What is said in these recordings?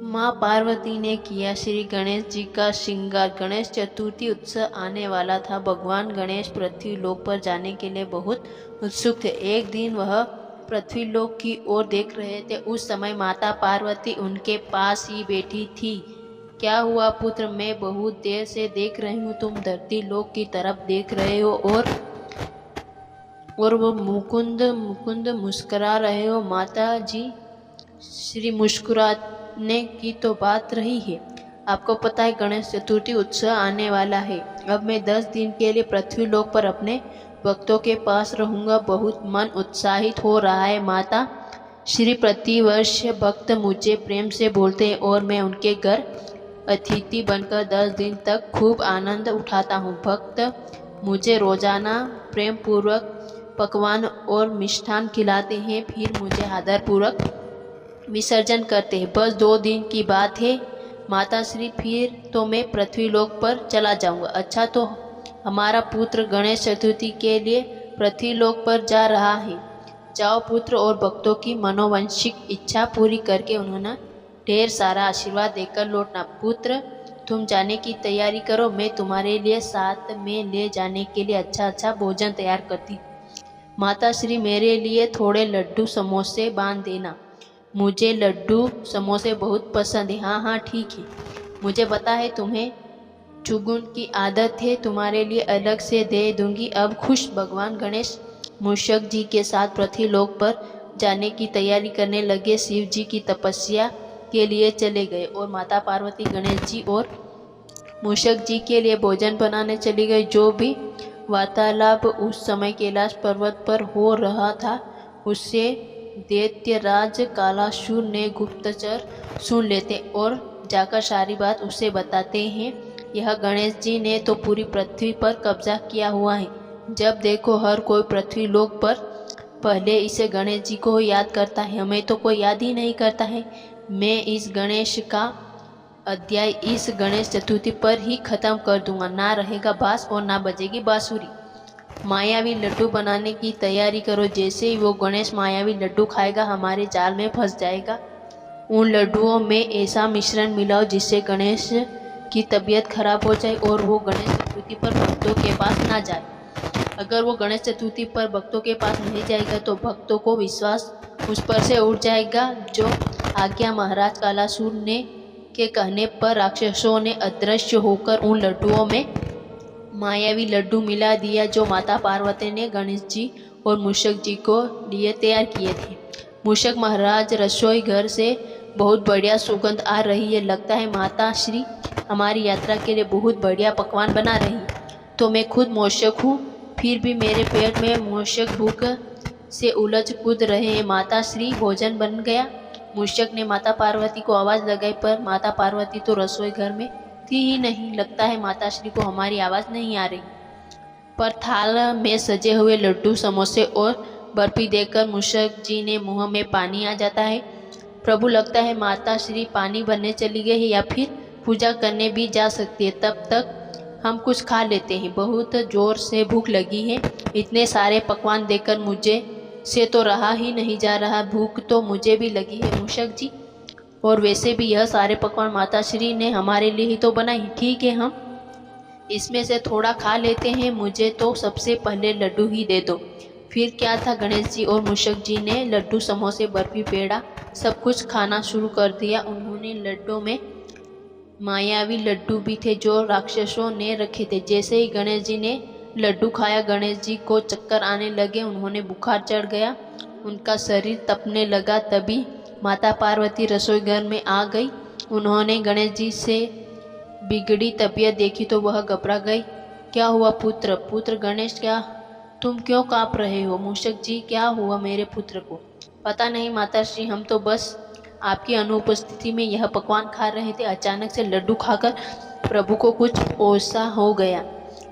माँ पार्वती ने किया श्री गणेश जी का श्रृंगार। गणेश चतुर्थी उत्सव आने वाला था। भगवान गणेश पृथ्वी लोक पर जाने के लिए बहुत उत्सुक थे। एक दिन वह पृथ्वी लोक की ओर देख रहे थे। उस समय माता पार्वती उनके पास ही बैठी थी। क्या हुआ पुत्र, मैं बहुत देर से देख रही हूँ, तुम धरती लोक की तरफ देख रहे हो और वो मुकुंद मुकुंद मुस्कुरा रहे हो। माता जी श्री मुस्कुराने की तो बात रही है। आपको पता है गणेश चतुर्थी उत्सव आने वाला है। अब मैं 10 दिन के लिए पृथ्वी लोक पर अपने भक्तों के पास रहूंगा। बहुत मन उत्साहित हो रहा है माता श्री। प्रतिवर्ष भक्त मुझे प्रेम से बोलते हैं और मैं उनके घर अतिथि बनकर 10 दिन तक खूब आनंद उठाता हूँ। भक्त मुझे रोजाना प्रेम पूर्वक पकवान और मिष्ठान खिलाते हैं, फिर मुझे आदरपूर्वक विसर्जन करते हैं। बस 2 दिन की बात है माता श्री, फिर तो मैं पृथ्वी लोक पर चला जाऊंगा। अच्छा, तो हमारा पुत्र गणेश चतुर्थी के लिए पृथ्वी लोक पर जा रहा है। जाओ पुत्र और भक्तों की मनोवांछिक इच्छा पूरी करके उन्होंने ढेर सारा आशीर्वाद देकर लौटना। पुत्र तुम जाने की तैयारी करो, मैं तुम्हारे लिए साथ में ले जाने के लिए अच्छा अच्छा भोजन तैयार करती। माता श्री मेरे लिए थोड़े लड्डू समोसे बांध देना, मुझे लड्डू समोसे बहुत पसंद है। हाँ हाँ ठीक है, मुझे पता है तुम्हें चुगुन की आदत है, तुम्हारे लिए अलग से दे दूंगी। अब खुश भगवान गणेश मूषक जी के साथ पृथ्वी लोक पर जाने की तैयारी करने लगे। शिव जी की तपस्या के लिए चले गए और माता पार्वती गणेश जी और मूषक जी के लिए भोजन बनाने चली गई। जो भी वार्तालाप उस समय कैलाश पर्वत पर हो रहा था उससे दैत्यराज कालासुर ने गुप्तचर सुन लेते और जाकर सारी बात उसे बताते हैं। यह गणेश जी ने तो पूरी पृथ्वी पर कब्जा किया हुआ है। जब देखो हर कोई पृथ्वी लोक पर पहले इसे गणेश जी को याद करता है, हमें तो कोई याद ही नहीं करता है। मैं इस गणेश का अध्याय इस गणेश चतुर्थी पर ही खत्म कर दूंगा। ना रहेगा बांस और ना बजेगी बांसुरी। मायावी लड्डू बनाने की तैयारी करो। जैसे ही वो गणेश मायावी लड्डू खाएगा हमारे जाल में फंस जाएगा। उन लड्डुओं में ऐसा मिश्रण मिलाओ जिससे गणेश की तबीयत खराब हो जाए और वो गणेश चतुर्थी पर भक्तों के पास ना जाए। अगर वो गणेश चतुर्थी पर भक्तों के पास नहीं जाएगा तो भक्तों को विश्वास उस पर से उठ जाएगा। जो आज्ञा महाराज कालासुर ने के कहने पर राक्षसों ने अदृश्य होकर उन लड्डुओं में मायावी लड्डू मिला दिया जो माता पार्वती ने गणेश जी और मूषक जी को लिए तैयार किए थे। मूषक महाराज, रसोई घर से बहुत बढ़िया सुगंध आ रही है। लगता है माता श्री हमारी यात्रा के लिए बहुत बढ़िया पकवान बना रही है। तो मैं खुद मूषक हूँ, फिर भी मेरे पेट में मूषक भूख से उलझ कूद रहे हैं। माता श्री भोजन बन गया। मूषक ने माता पार्वती को आवाज़ लगाई पर माता पार्वती तो रसोई घर में थी ही नहीं। लगता है माता श्री को हमारी आवाज़ नहीं आ रही। पर थाल में सजे हुए लड्डू समोसे और बर्फी देखकर मूषक जी ने मुंह में पानी आ जाता है। प्रभु, लगता है माता श्री पानी भरने चली गई है या फिर पूजा करने भी जा सकती है। तब तक हम कुछ खा लेते हैं, बहुत जोर से भूख लगी है। इतने सारे पकवान देखकर मुझे से तो रहा ही नहीं जा रहा। भूख तो मुझे भी लगी है मूषक जी, और वैसे भी यह सारे पकवान माता श्री ने हमारे लिए ही तो बनाई। ठीक है, हम इसमें से थोड़ा खा लेते हैं। मुझे तो सबसे पहले लड्डू ही दे दो। फिर क्या था, गणेश जी और मूषक जी ने लड्डू समोसे बर्फी पेड़ा सब कुछ खाना शुरू कर दिया। उन्होंने लड्डू में मायावी लड्डू भी थे जो राक्षसों ने रखे थे। जैसे ही गणेश जी ने लड्डू खाया गणेश जी को चक्कर आने लगे, उन्होंने बुखार चढ़ गया, उनका शरीर तपने लगा। तभी माता पार्वती रसोई घर में आ गई। उन्होंने गणेश जी से बिगड़ी तबीयत देखी तो वह घबरा गई। क्या हुआ पुत्र गणेश, क्या तुम क्यों काँप रहे हो? मूषक जी, क्या हुआ मेरे पुत्र को? पता नहीं माता श्री, हम तो बस आपकी अनुपस्थिति में यह पकवान खा रहे थे। अचानक से लड्डू खाकर प्रभु को कुछ ऐसा हो गया।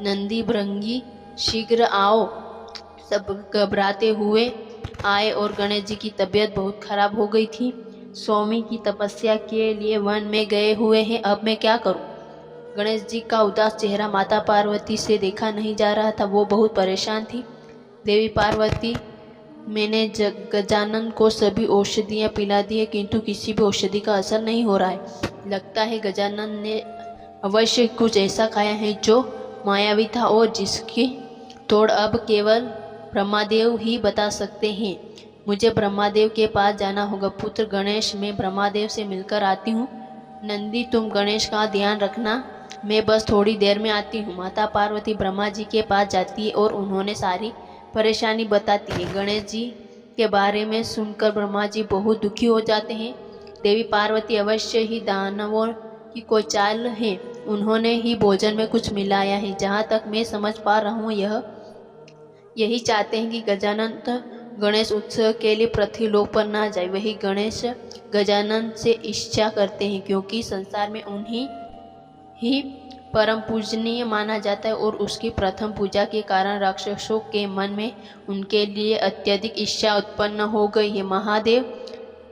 नंदी भृंगी, शीघ्र आओ। सब घबराते हुए आए और गणेश जी की तबीयत बहुत खराब हो गई थी। स्वामी की तपस्या के लिए वन में गए हुए हैं, अब मैं क्या करूं? गणेश जी का उदास चेहरा माता पार्वती से देखा नहीं जा रहा था। वो बहुत परेशान थी। देवी पार्वती मैंने गजानन को सभी औषधियाँ पिला दी है, किंतु किसी भी औषधि का असर नहीं हो रहा है। लगता है गजानन ने अवश्य कुछ ऐसा खाया है जो मायावी था और जिसकी तोड़ अब केवल ब्रह्मादेव ही बता सकते हैं। मुझे ब्रह्मादेव के पास जाना होगा। पुत्र गणेश, मैं ब्रह्मादेव से मिलकर आती हूँ। नंदी, तुम गणेश का ध्यान रखना, मैं बस थोड़ी देर में आती हूँ। माता पार्वती ब्रह्मा जी के पास जाती है और उन्होंने सारी परेशानी बताती है। गणेश जी के बारे में सुनकर ब्रह्मा जी बहुत दुखी हो जाते हैं। देवी पार्वती अवश्य ही दानवों की कोई चाल है, उन्होंने ही भोजन में कुछ मिलाया है। जहाँ तक मैं समझ पा रहा हूँ, यही चाहते हैं कि गजानन गणेश उत्सव के लिए पृथ्वीलोक पर ना जाए। वही गणेश गजानन से इच्छा करते हैं, क्योंकि संसार में उन्हीं ही परम पूजनीय माना जाता है और उसकी प्रथम पूजा के कारण राक्षसों के मन में उनके लिए अत्यधिक इच्छा उत्पन्न हो गई है। महादेव,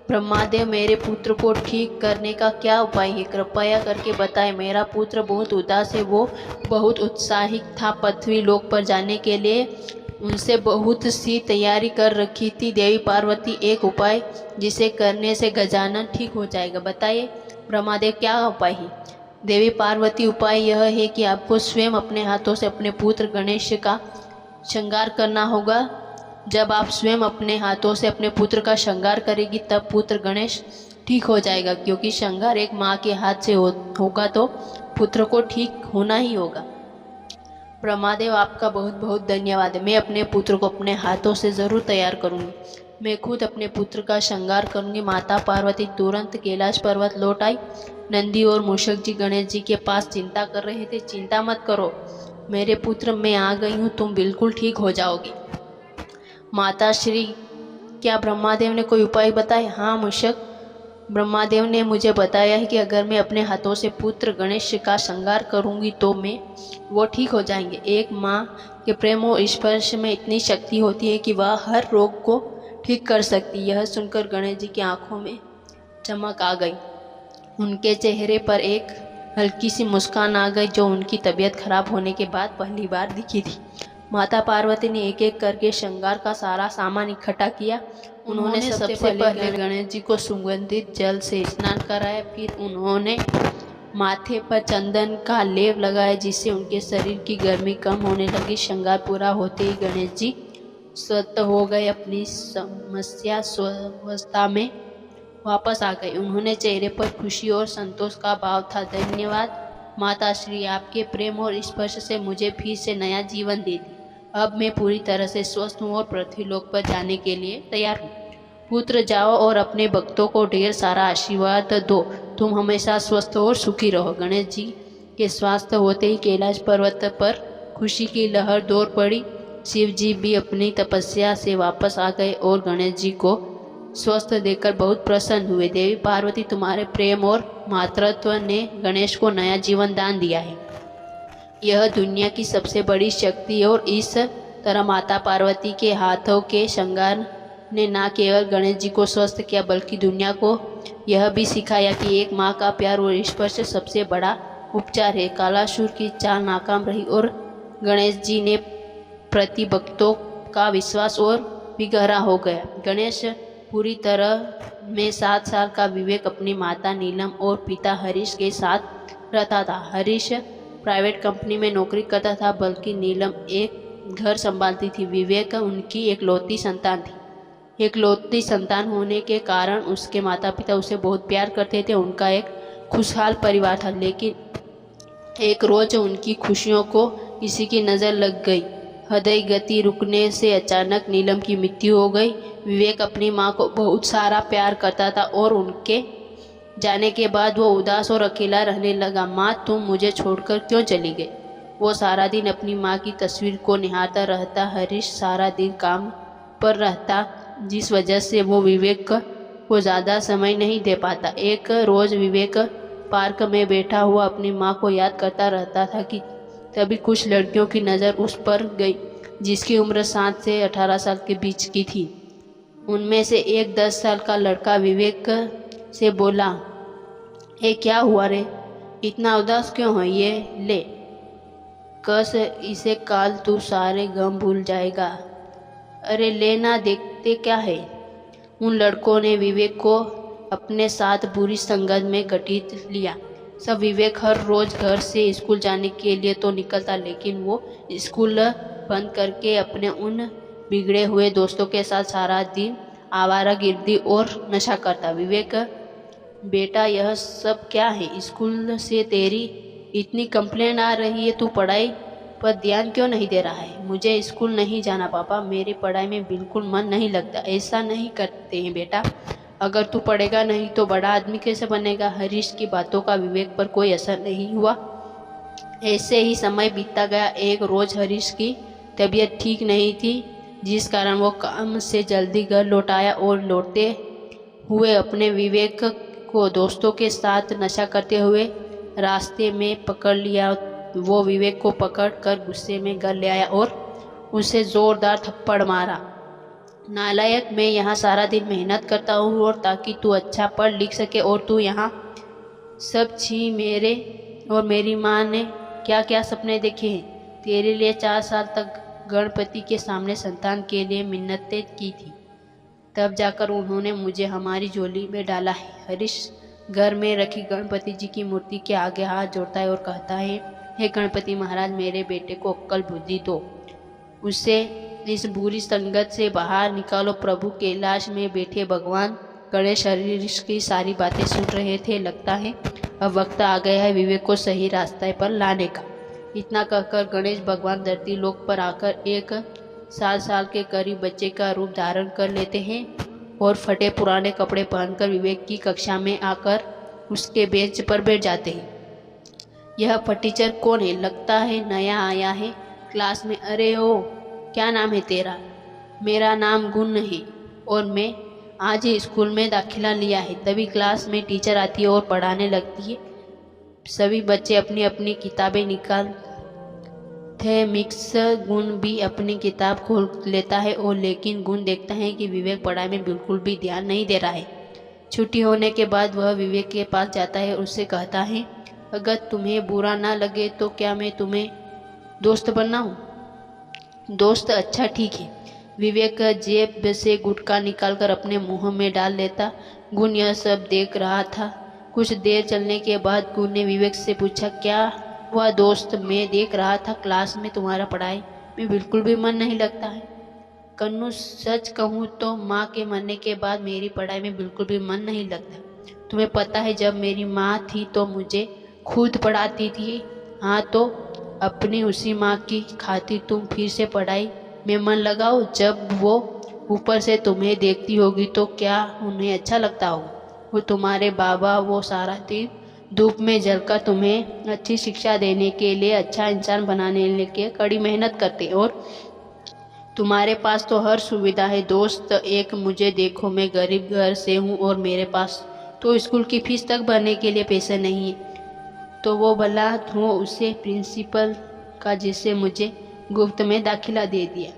ब्रह्मादेव, मेरे पुत्र को ठीक करने का क्या उपाय है? कृपया करके बताएं। मेरा पुत्र बहुत उदास है, वो बहुत उत्साहित था पृथ्वी लोक पर जाने के लिए, उनसे बहुत सी तैयारी कर रखी थी। देवी पार्वती, एक उपाय जिसे करने से गजानन ठीक हो जाएगा, बताइए। ब्रह्मादेव, क्या उपाय है? देवी पार्वती, उपाय यह है कि आपको स्वयं अपने हाथों से अपने पुत्र गणेश का श्रृंगार करना होगा। जब आप स्वयं अपने हाथों से अपने पुत्र का श्रृंगार करेगी तब पुत्र गणेश ठीक हो जाएगा, क्योंकि श्रृंगार एक माँ के हाथ से होगा तो पुत्र को ठीक होना ही होगा। ब्रह्मादेव, आपका बहुत बहुत धन्यवाद है। मैं अपने पुत्र को अपने हाथों से ज़रूर तैयार करूँगी। मैं खुद अपने पुत्र का श्रृंगार करूँगी। माता पार्वती तुरंत कैलाश पर्वत लौट आई। नंदी और मूषक जी गणेश जी के पास चिंता कर रहे थे। चिंता मत करो मेरे पुत्र, मैं आ गई हूँ, तुम बिल्कुल ठीक हो जाओगी। माता श्री, क्या ब्रह्मादेव ने कोई उपाय बताया? हाँ मूषक, ब्रह्मादेव ने मुझे बताया है कि अगर मैं अपने हाथों से पुत्र गणेश का श्रृंगार करूंगी तो वो ठीक हो जाएंगे। एक माँ के प्रेम और स्पर्श में इतनी शक्ति होती है कि वह हर रोग को ठीक कर सकती है। यह सुनकर गणेश जी की आंखों में चमक आ गई। उनके चेहरे पर एक हल्की सी मुस्कान आ गई, जो उनकी तबीयत खराब होने के बाद पहली बार दिखी थी। माता पार्वती ने एक एक करके श्रृंगार का सारा सामान इकट्ठा किया। उन्होंने सबसे पहले गणेश जी को सुगंधित जल से स्नान कराया। फिर उन्होंने माथे पर चंदन का लेप लगाया, जिससे उनके शरीर की गर्मी कम होने लगी। श्रृंगार पूरा होते ही गणेश जी स्वस्थ हो गए, अपनी समस्या स्वस्थता में वापस आ गए। उन्होंने चेहरे पर खुशी और संतोष का भाव था। धन्यवाद माता श्री, आपके प्रेम और स्पर्श से मुझे फिर से नया जीवन दे दी। अब मैं पूरी तरह से स्वस्थ हूँ और पृथ्वीलोक पर जाने के लिए तैयार हूँ। पुत्र, जाओ और अपने भक्तों को ढेर सारा आशीर्वाद दो। तुम हमेशा स्वस्थ और सुखी रहो। गणेश जी के स्वास्थ्य होते ही कैलाश पर्वत पर खुशी की लहर दौड़ पड़ी। शिव जी भी अपनी तपस्या से वापस आ गए और गणेश जी को स्वस्थ देखकर बहुत प्रसन्न हुए। देवी पार्वती, तुम्हारे प्रेम और मातृत्व ने गणेश को नया जीवन दान दिया है। यह दुनिया की सबसे बड़ी शक्ति है और इस तरह माता पार्वती के हाथों के श्रृंगार ने न केवल गणेश जी को स्वस्थ किया, बल्कि दुनिया को यह भी सिखाया कि एक माँ का प्यार और स्पर्श सबसे बड़ा उपचार है। कालासुर की चाल नाकाम रही और गणेश जी ने प्रति भक्तों का विश्वास और भी गहरा हो गया। गणेश पूरी तरह में 7 साल का विवेक अपनी माता नीलम और पिता हरीश के साथ रहता था। हरीश प्राइवेट कंपनी में नौकरी करता था, बल्कि नीलम एक घर संभालती थी। विवेक उनकी एकलौती संतान थी। एकलौती संतान होने के कारण उसके माता पिता उसे बहुत प्यार करते थे। उनका एक खुशहाल परिवार था, लेकिन एक रोज उनकी खुशियों को किसी की नज़र लग गई। हृदय गति रुकने से अचानक नीलम की मृत्यु हो गई। विवेक अपनी माँ को बहुत सारा प्यार करता था और उनके जाने के बाद वो उदास और अकेला रहने लगा। माँ, तुम मुझे छोड़कर क्यों चली गई? वो सारा दिन अपनी माँ की तस्वीर को निहारता रहता। हरीश सारा दिन काम पर रहता, जिस वजह से वो विवेक को ज़्यादा समय नहीं दे पाता। एक रोज़ विवेक पार्क में बैठा हुआ अपनी माँ को याद करता रहता था कि तभी कुछ लड़कियों की नज़र उस पर गई, जिसकी उम्र 7 से 18 साल के बीच की थी। उनमें से एक 10 साल का लड़का विवेक से बोला, ए क्या हुआ रे, इतना उदास क्यों है? ये ले कस, इसे काल तू सारे गम भूल जाएगा। अरे लेना, देख देखते क्या है। उन लड़कों ने विवेक को अपने साथ बुरी संगत में घसीट लिया। सब विवेक हर रोज घर से स्कूल जाने के लिए तो निकलता, लेकिन वो स्कूल बंद करके अपने उन बिगड़े हुए दोस्तों के साथ सारा दिन आवारागर्दी और नशा करता। विवेक, बेटा यह सब क्या है? स्कूल से तेरी इतनी कंप्लेंट आ रही है, तू पढ़ाई पर ध्यान क्यों नहीं दे रहा है? मुझे स्कूल नहीं जाना पापा, मेरी पढ़ाई में बिल्कुल मन नहीं लगता। ऐसा नहीं करते हैं बेटा, अगर तू पढ़ेगा नहीं तो बड़ा आदमी कैसे बनेगा? हरीश की बातों का विवेक पर कोई असर नहीं हुआ। ऐसे ही समय बीतता गया। एक रोज हरीश की तबीयत ठीक नहीं थी, जिस कारण वो काम से जल्दी घर लौट आया और लौटते हुए अपने विवेक को दोस्तों के साथ नशा करते हुए रास्ते में पकड़ लिया। वो विवेक को पकड़ कर गुस्से में घर ले आया और उसे जोरदार थप्पड़ मारा। नालायक, मैं यहाँ सारा दिन मेहनत करता हूँ और ताकि तू अच्छा पढ़ लिख सके, और तू यहाँ सब छी। मेरे और मेरी माँ ने क्या क्या सपने देखे हैं। तेरे लिए 4 साल तक गणपति के सामने संतान के लिए मिन्नतें की थी, तब जाकर उन्होंने मुझे हमारी झोली में डाला है। हरीश घर में रखी गणपति जी की मूर्ति के आगे हाथ जोड़ता है और कहता है, हे गणपति महाराज, मेरे बेटे को अक्ल बुद्धि दो, उसे इस बुरी संगत से बाहर निकालो। प्रभु कैलाश में बैठे भगवान गणेश हरीश की सारी बातें सुन रहे थे। लगता है अब वक्त आ गया है विवेक को सही रास्ते पर लाने का। इतना कहकर गणेश भगवान धरती लोक पर आकर एक 7 साल के करीब बच्चे का रूप धारण कर लेते हैं और फटे पुराने कपड़े पहनकर विवेक की कक्षा में आकर उसके बेंच पर बैठ जाते हैं। यह टीचर कौन है? लगता है नया आया है क्लास में। अरे ओ, क्या नाम है तेरा? मेरा नाम गुण है और मैं आज ही स्कूल में दाखिला लिया है। तभी क्लास में टीचर आती है और पढ़ाने लगती है। सभी बच्चे अपनी अपनी किताबें निकालते। मिक्स गुण भी अपनी किताब खोल लेता है और लेकिन गुण देखता है कि विवेक पढ़ाई में बिल्कुल भी ध्यान नहीं दे रहा है। छुट्टी होने के बाद वह विवेक के पास जाता है और उससे कहता है, अगर तुम्हें बुरा ना लगे तो क्या मैं तुम्हें दोस्त बनाऊं? दोस्त? अच्छा ठीक है। विवेक जेब से गुटखा निकालकर अपने मुंह में डाल लेता। गुण यह सब देख रहा था। कुछ देर चलने के बाद गुण ने विवेक से पूछा, क्या हुआ दोस्त? मैं देख रहा था क्लास में तुम्हारा पढ़ाई में बिल्कुल भी मन नहीं लगता है। कन्नू, सच कहूँ तो माँ के मरने के बाद मेरी पढ़ाई में बिल्कुल भी मन नहीं लगता। तुम्हें पता है, जब मेरी माँ थी तो मुझे खुद पढ़ाती थी। हाँ, तो अपनी उसी माँ की खातिर तुम फिर से पढ़ाई में मन लगाओ। जब वो ऊपर से तुम्हें देखती होगी तो क्या उन्हें अच्छा लगता होगा? वो तुम्हारे बाबा वो सारा दिन धूप में जलकर तुम्हें अच्छी शिक्षा देने के लिए, अच्छा इंसान बनाने के लिए कड़ी मेहनत करते, और तुम्हारे पास तो हर सुविधा है। दोस्त एक, मुझे देखो, मैं गरीब घर से हूँ और मेरे पास तो स्कूल की फीस तक भरने के लिए पैसे नहीं है। तो वो भला हो उसे प्रिंसिपल का, जिससे मुझे गुफ्त में दाखिला दे दिया।